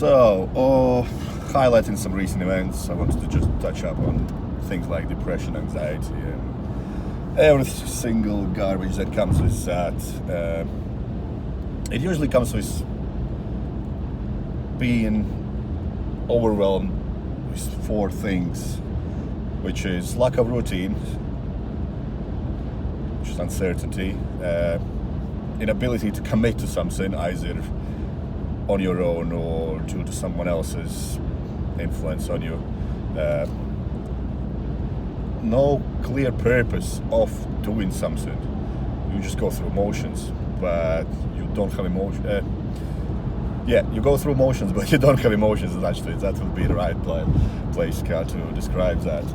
So, highlighting some recent events, I wanted to just touch up on things like depression, anxiety, and every single garbage that comes with that. It usually comes with being overwhelmed with four things, which is lack of routine, which is uncertainty, inability to commit to something, either on your own or due to someone else's influence on you. No clear purpose of doing something. You just go through emotions, but you don't have emotion. You go through emotions, but you don't have emotions. Actually, that would be the right place to describe that.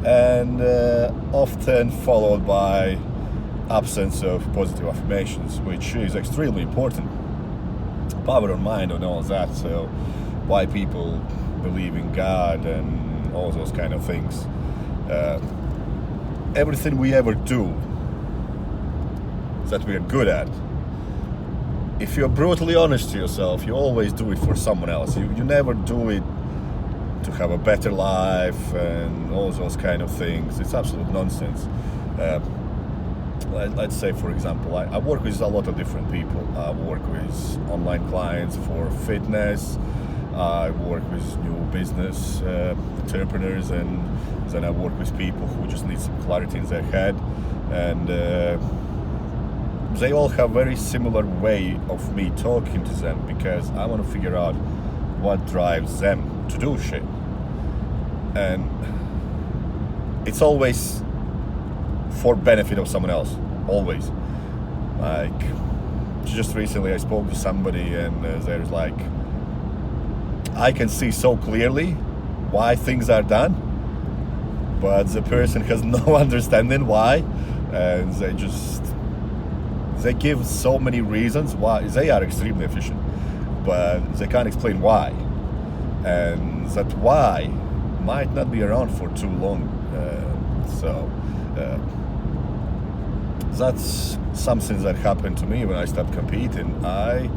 And often followed by absence of positive affirmations, which is extremely important. Power on mind and all that. So why people believe in God and all those kind of things. Everything we ever do that we are good at, if you're brutally honest to yourself, you always do it for someone else. You never do it to have a better life and all those kind of things. It's absolute nonsense. Let's say, for example, I work with a lot of different people. I work with online clients for fitness. I work with new business entrepreneurs, and then I work with people who just need some clarity in their head. And they all have very similar way of me talking to them, because I want to figure out what drives them to do shit. And it's always for benefit of someone else, always. Like, just recently I spoke to somebody, and there's like, I can see so clearly why things are done, but the person has no understanding why, and they give so many reasons why. They are extremely efficient, but they can't explain why, and that why might not be around for too long. That's something that happened to me when I stopped competing. I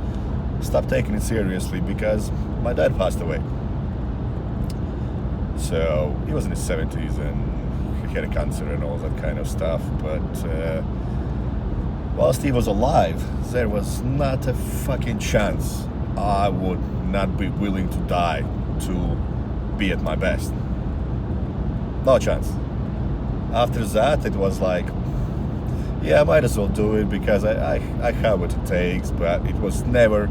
stopped taking it seriously because my dad passed away. So he was in his 70s and he had a cancer and all that kind of stuff. But whilst he was alive, there was not a fucking chance I would not be willing to die to be at my best. No chance. After that, it was like, yeah, I might as well do it because I have what it takes, but it was never,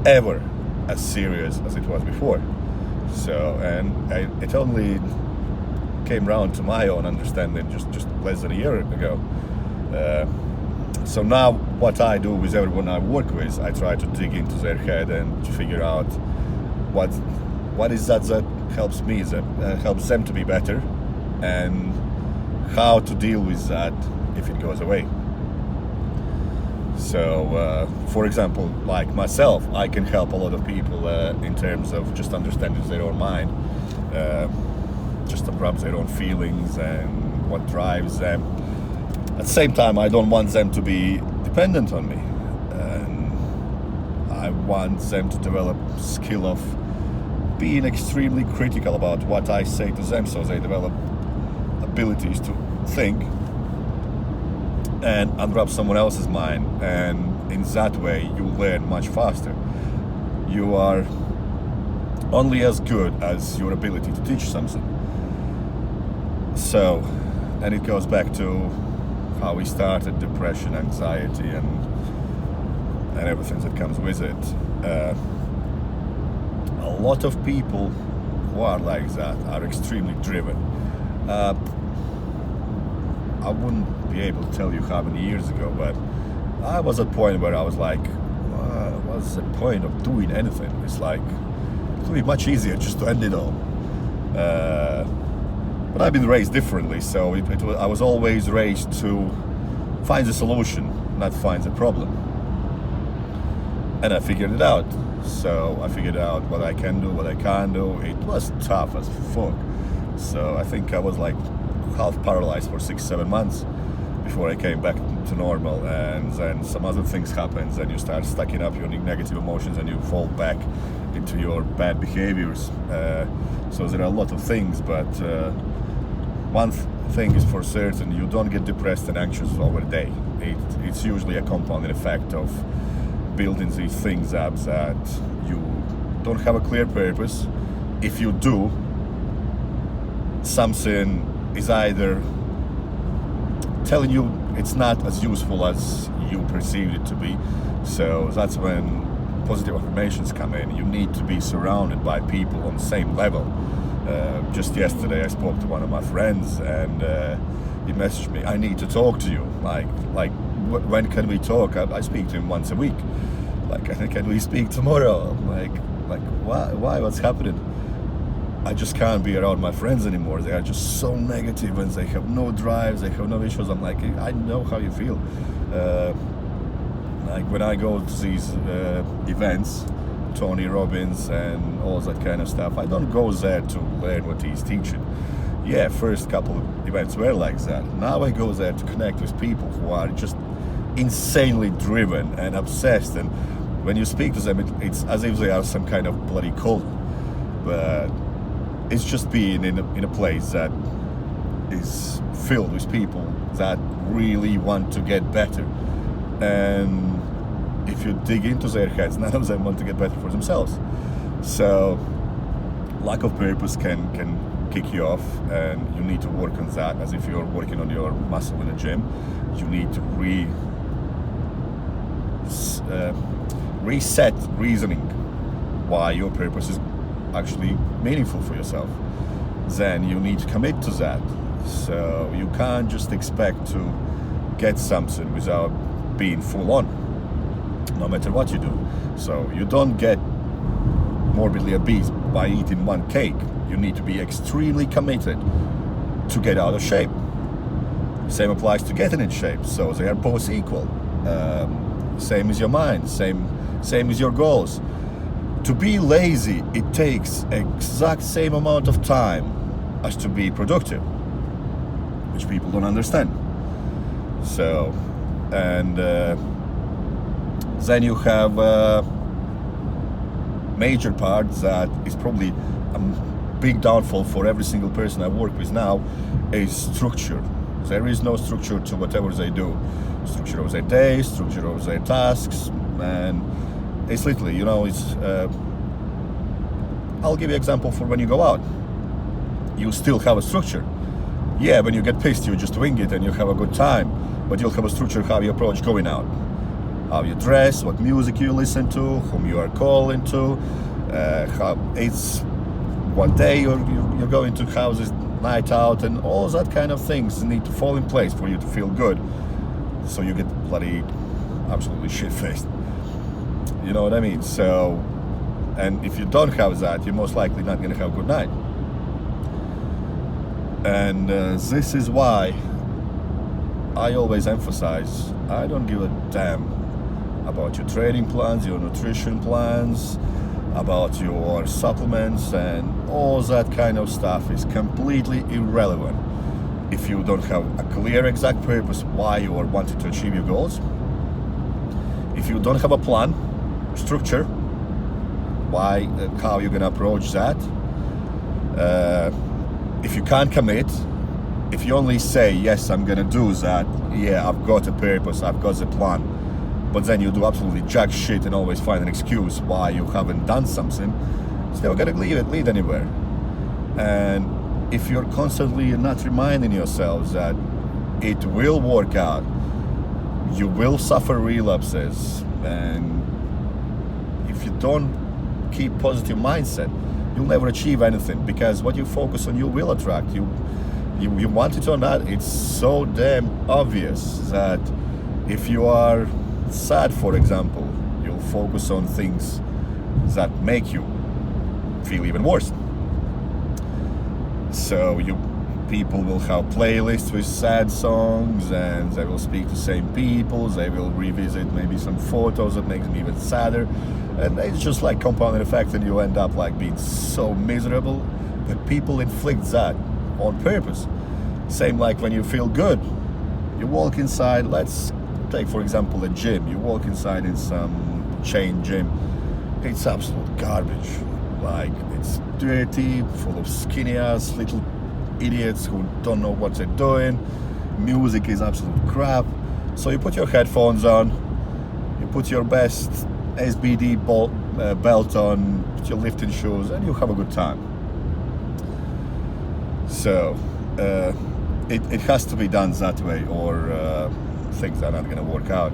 ever as serious as it was before. So, and it only came round to my own understanding just less than a year ago. So now what I do with everyone I work with, I try to dig into their head and to figure out what is that helps me, that helps them to be better, and how to deal with that if it goes away. So, for example, like myself, I can help a lot of people in terms of just understanding their own mind, just to grab their own feelings and what drives them. At the same time, I don't want them to be dependent on me, and I want them to develop skill of being extremely critical about what I say to them, so they develop abilities to think and unwrap someone else's mind, and in that way you learn much faster. You are only as good as your ability to teach something. So, and it goes back to how we started: depression, anxiety, and everything that comes with it. A lot of people who are like that are extremely driven. I wouldn't be able to tell you how many years ago, but I was at a point where I was like, what's the point of doing anything? It's like, it would be much easier just to end it all. But I've been raised differently, so I was always raised to find the solution, not find the problem. And I figured it out. So I figured out what I can do, what I can't do. It was tough as fuck. So I think I was like half paralyzed for 6-7 months before I came back to normal, and then some other things happen, and you start stacking up your negative emotions and you fall back into your bad behaviors. So there are a lot of things, but one thing is for certain: you don't get depressed and anxious over a day. It's usually a compounding effect of building these things up that you don't have a clear purpose. If you do, something is either telling you it's not as useful as you perceived it to be. So that's when positive affirmations come in. You need to be surrounded by people on the same level. Just yesterday I spoke to one of my friends, and he messaged me, "I need to talk to you. When can we talk?" I speak to him once a week. Can we speak tomorrow? I'm like why? What's happening? I just can't be around my friends anymore. They are just so negative, and they have no drives, they have no issues. I'm like, I know how you feel. Like when I go to these events, Tony Robbins and all that kind of stuff, I don't go there to learn what he's teaching. Yeah, first couple of events were like that. Now I go there to connect with people who are just insanely driven and obsessed, and when you speak to them, it's as if they are some kind of bloody cult. But it's just being in a place that is filled with people that really want to get better. And if you dig into their heads, none of them want to get better for themselves. So lack of purpose can kick you off, and you need to work on that. As if you're working on your muscle in a gym, you need to reset reasoning why your purpose is actually meaningful for yourself. Then you need to commit to that. So you can't just expect to get something without being full on, no matter what you do. So you don't get morbidly obese by eating one cake. You need to be extremely committed to get out of shape. Same applies to getting in shape. So they are both equal. Same as your mind, same as your goals. To be lazy, it takes exact same amount of time as to be productive, which people don't understand. So, and then you have a major part that is probably a big downfall for every single person I work with now, is structure. There is no structure to whatever they do. Structure of their day, structure of their tasks, and it's literally, it's I'll give you an example for when you go out. You still have a structure. Yeah, when you get pissed, you just wing it and you have a good time, but you'll have a structure how you approach going out, how you dress, what music you listen to, whom you are calling to, how it's one day you're going to houses, night out, and all that kind of things need to fall in place for you to feel good, so you get bloody absolutely shit-faced. You know what I mean? So, and if you don't have that, you're most likely not going to have a good night. And this is why I always emphasize, I don't give a damn about your training plans, your nutrition plans, about your supplements, and all that kind of stuff is completely irrelevant if you don't have a clear exact purpose why you are wanting to achieve your goals. If you don't have a plan, structure, how you're gonna approach that. If you can't commit, if you only say, yes, I'm gonna do that, yeah, I've got a purpose, I've got a plan, but then you do absolutely jack shit and always find an excuse why you haven't done something, it's never gonna lead anywhere. And if you're constantly not reminding yourselves that it will work out, you will suffer relapses, and if you don't keep positive mindset, you'll never achieve anything, because what you focus on, you will attract. You want it or not, it's so damn obvious that if you are sad, for example, you'll focus on things that make you feel even worse. So people will have playlists with sad songs, and they will speak to the same people, they will revisit maybe some photos that make them even sadder, and it's just like compounding effect, and you end up like being so miserable. But people inflict that on purpose. Same like when you feel good, you walk inside, let's take for example a gym, you walk inside in some chain gym, it's absolute garbage. Like, it's dirty, full of skinny ass little idiots who don't know what they're doing. Music is absolute crap. So you put your headphones on, you put your best SBD belt on, put your lifting shoes, and you have a good time. So it has to be done that way, or things are not going to work out.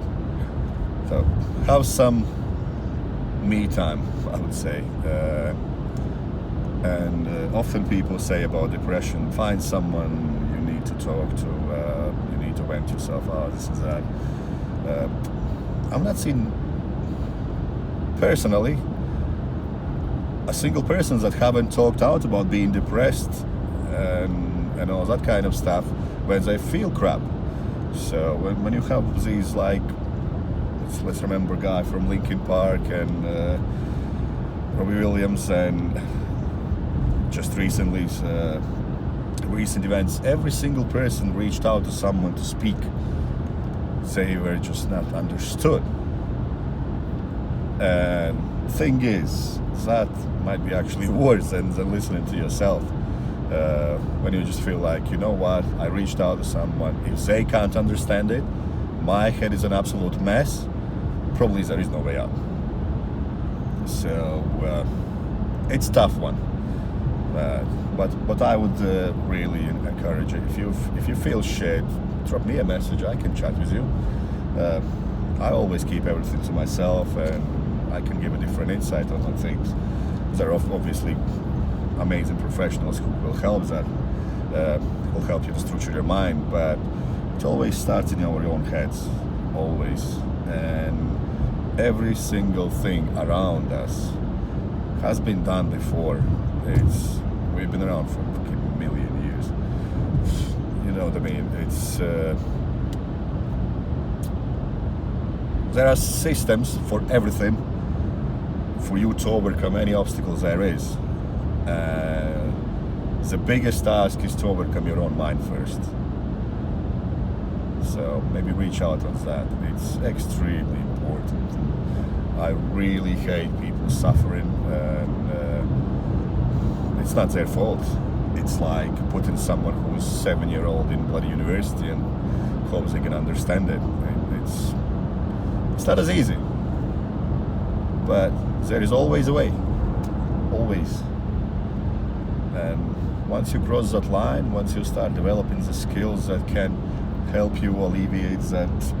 So have some me time, I would say. And often people say about depression, find someone you need to talk to, you need to vent yourself out, this is that. I'm not seeing personally a single person that haven't talked out about being depressed and all that kind of stuff when they feel crap. So when you have these, like, let's remember a guy from Linkin Park and Robbie Williams, and just recently recent events, every single person reached out to someone to speak. They were just not understood. And thing is, that might be actually worse than listening to yourself. When you just feel like, you know what, I reached out to someone, if they can't understand it, my head is an absolute mess, probably there is no way out. So it's a tough one, but I would really encourage it. If you feel shit, drop me a message, I can chat with you. I always keep everything to myself, and I can give a different insight on things. There are obviously amazing professionals who will help that, will help you to structure your mind, but it always starts in our own heads, always. And every single thing around us has been done before. We've been around for a million years. You know what I mean? There are systems for everything for you to overcome any obstacles there is. The biggest task is to overcome your own mind first. So maybe reach out on that. It's extremely important. I really hate people suffering, and it's not their fault. It's like putting someone who's 7-year-old in bloody university and hopes they can understand it. It's not as easy, but there is always a way, always. And once you cross that line, once you start developing the skills that can help you alleviate that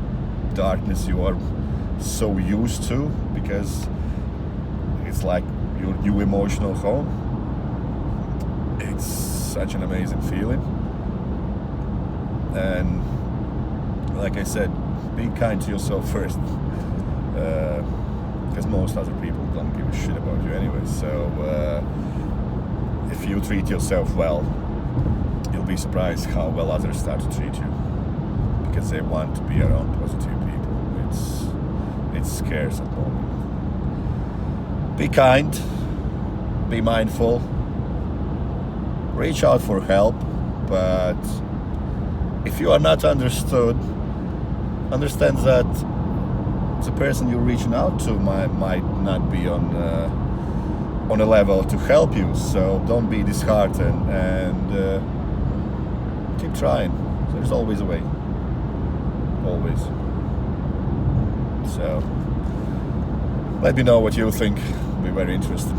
darkness you are so used to, because it's like your new emotional home, it's such an amazing feeling. And like I said, be kind to yourself first, because most other people don't give a shit about you anyway. So if you treat yourself well, you'll be surprised how well others start to treat you, because they want to be around positive people. It's scarce at the moment. Be kind, be mindful, reach out for help, but if you are not understood, understand that the person you're reaching out to might not be on a level to help you. So don't be disheartened, and keep trying. There's always a way. Always. So let me know what you think. It'll be very interesting.